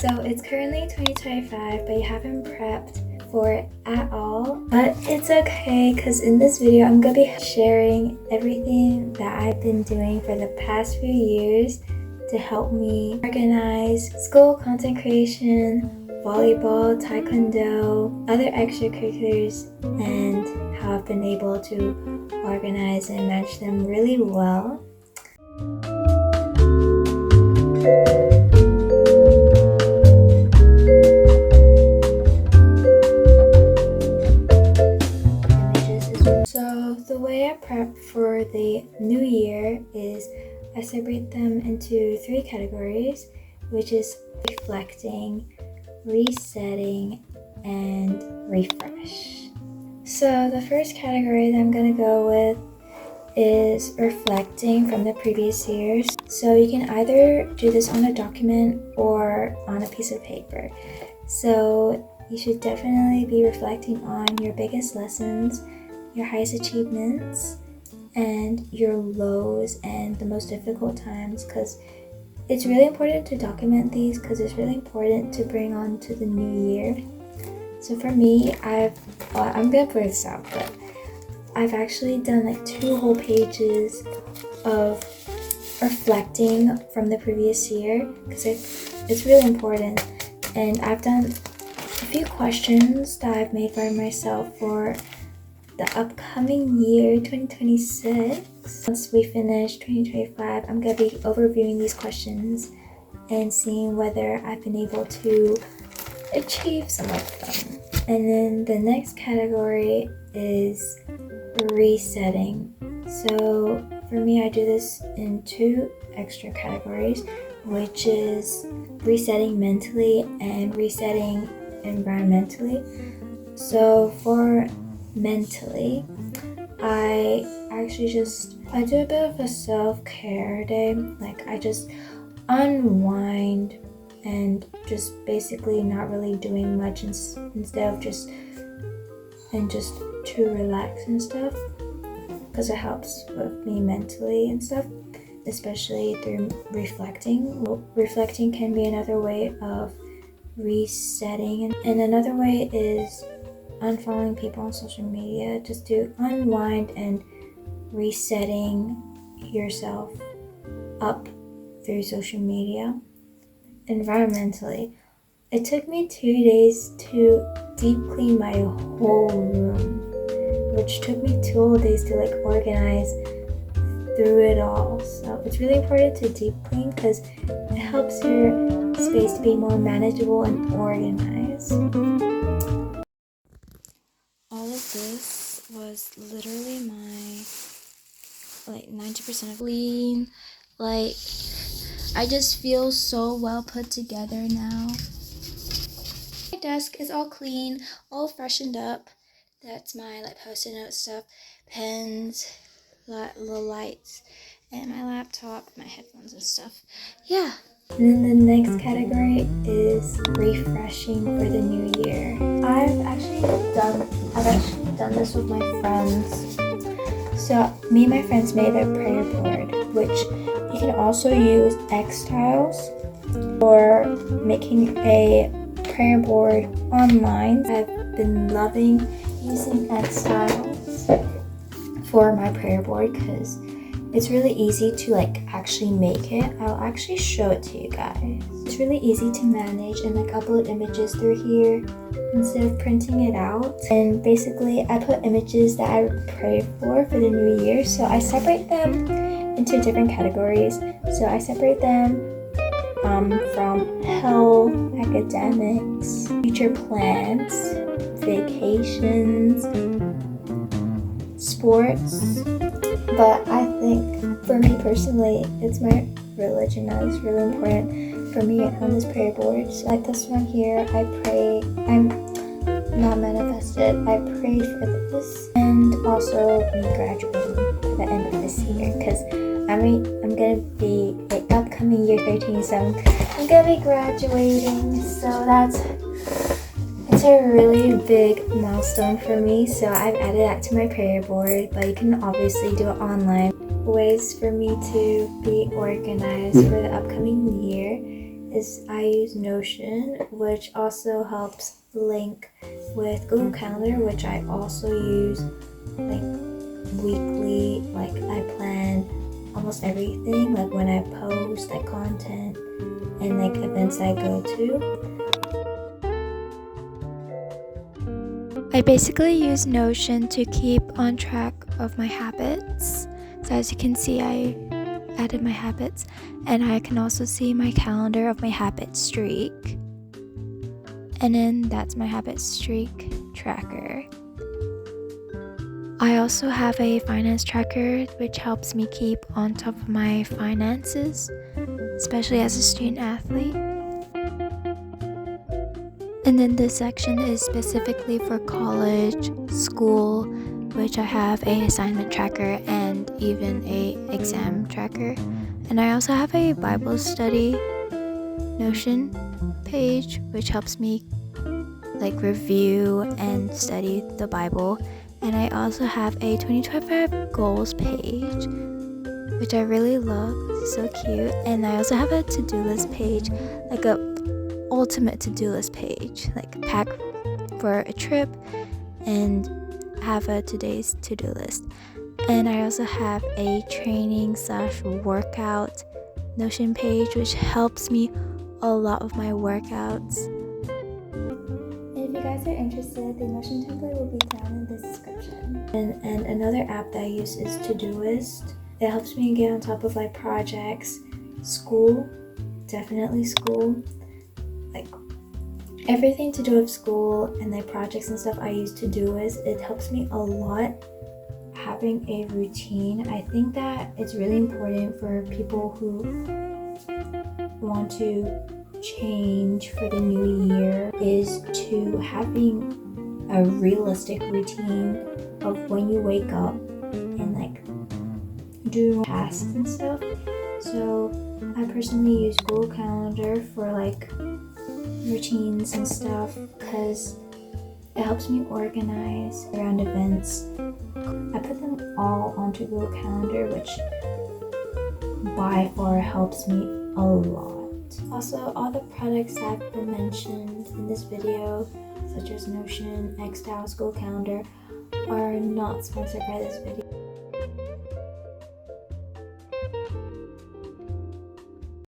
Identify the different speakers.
Speaker 1: So it's currently 2025, but you haven't prepped for it at all. But it's okay, because in this video, I'm going to be sharing everything that I've been doing for the past few years to help me organize school, content creation, volleyball, taekwondo, other extracurriculars, and how I've been able to organize and manage them really well. So the way I prep for the new year is I separate them into 3 categories, which is reflecting, resetting, and refresh. So the first category that I'm going to go with is reflecting from the previous years. So you can either do this on a document or on a piece of paper. So you should definitely be reflecting on your biggest lessons, your highest achievements, and your lows and the most difficult times, because it's really important to document these, because it's really important to bring on to the new year. So for me, I'm gonna put this out, but I've actually done like 2 whole pages of reflecting from the previous year, because it's really important. And I've done a few questions that I've made for myself for the upcoming year 2026. Once we finish 2025, I'm going to be overviewing these questions and seeing whether I've been able to achieve some of them. And then the next category is resetting. So for me, I do this in 2 extra categories, which is resetting mentally and resetting environmentally. So for mentally, I do a bit of a self-care day. Like I just unwind and just basically not really doing much instead of just to relax and stuff, because it helps with me mentally and stuff, especially through reflecting. Reflecting can be another way of resetting, and another way is unfollowing people on social media, just to unwind and resetting yourself up through social media. Environmentally, it took me 2 days to deep clean my whole room, which took me 2 whole days to like organize through it all. So it's really important to deep clean, because it helps your space to be more manageable and organized. All of this was literally my 90% of clean. Like, I just feel so well put together now. My desk is all clean, all freshened up. That's my post-it note stuff, pens, little lights, and my laptop, my headphones and stuff. Yeah. And then the next category is refreshing for the new year. I've actually done this with my friends. So me and my friends made a prayer board, which you can also use X tiles or making a prayer board online. I've been loving using X tiles for my prayer board because it's really easy to actually make it. I'll actually show it to you guys. It's really easy to manage and upload images through here instead of printing it out. And basically I put images that I pray for the new year. So I separate them into different categories. So I separate them from health, academics, future plans, vacations, sports. But I think for me personally, it's my religion that is really important for me on this prayer board. So this one here, I'm not manifested, I prayed for this, and also me graduating at the end of this year, because I'm gonna be upcoming year 13, so I'm gonna be graduating. So it's a really big milestone for me, so I've added that to my prayer board, but you can obviously do it online. Ways for me to be organized for the upcoming year is I use Notion, which also helps link with Google Calendar, which I also use like weekly. Like I plan almost everything, like when I post like content and like events I go to. I basically use Notion to keep on track of my habits. So as you can see, I added my habits, and I can also see my calendar of my habit streak. And then that's my habit streak tracker. I also have a finance tracker which helps me keep on top of my finances, especially as a student athlete. And then this section is specifically for college, school, which I have a assignment tracker and even a exam tracker. And I also have a Bible study Notion page, which helps me like review and study the Bible. And I also have a 2025 goals page, which I really love. It's so cute. And I also have a to-do list page, like a ultimate to-do list page, like pack for a trip and have a today's to-do list. And I also have a training/workout Notion page, which helps me a lot of my workouts. And if you guys are interested, the Notion template will be down in the description. And another app that I use is Todoist. It helps me get on top of like projects, school, definitely school, like everything to do with school and like projects and stuff. I use Todoist. It helps me a lot having a routine. I think that it's really important for people who want to change for the new year is to having a realistic routine of when you wake up and like do tasks and stuff. So I personally use Google Calendar for like routines and stuff because it helps me organize around events. I put them all onto Google Calendar, which by far helps me a lot. Also, all the products that have been mentioned in this video, such as Notion, Xtiles, Google Calendar, are not sponsored by this video.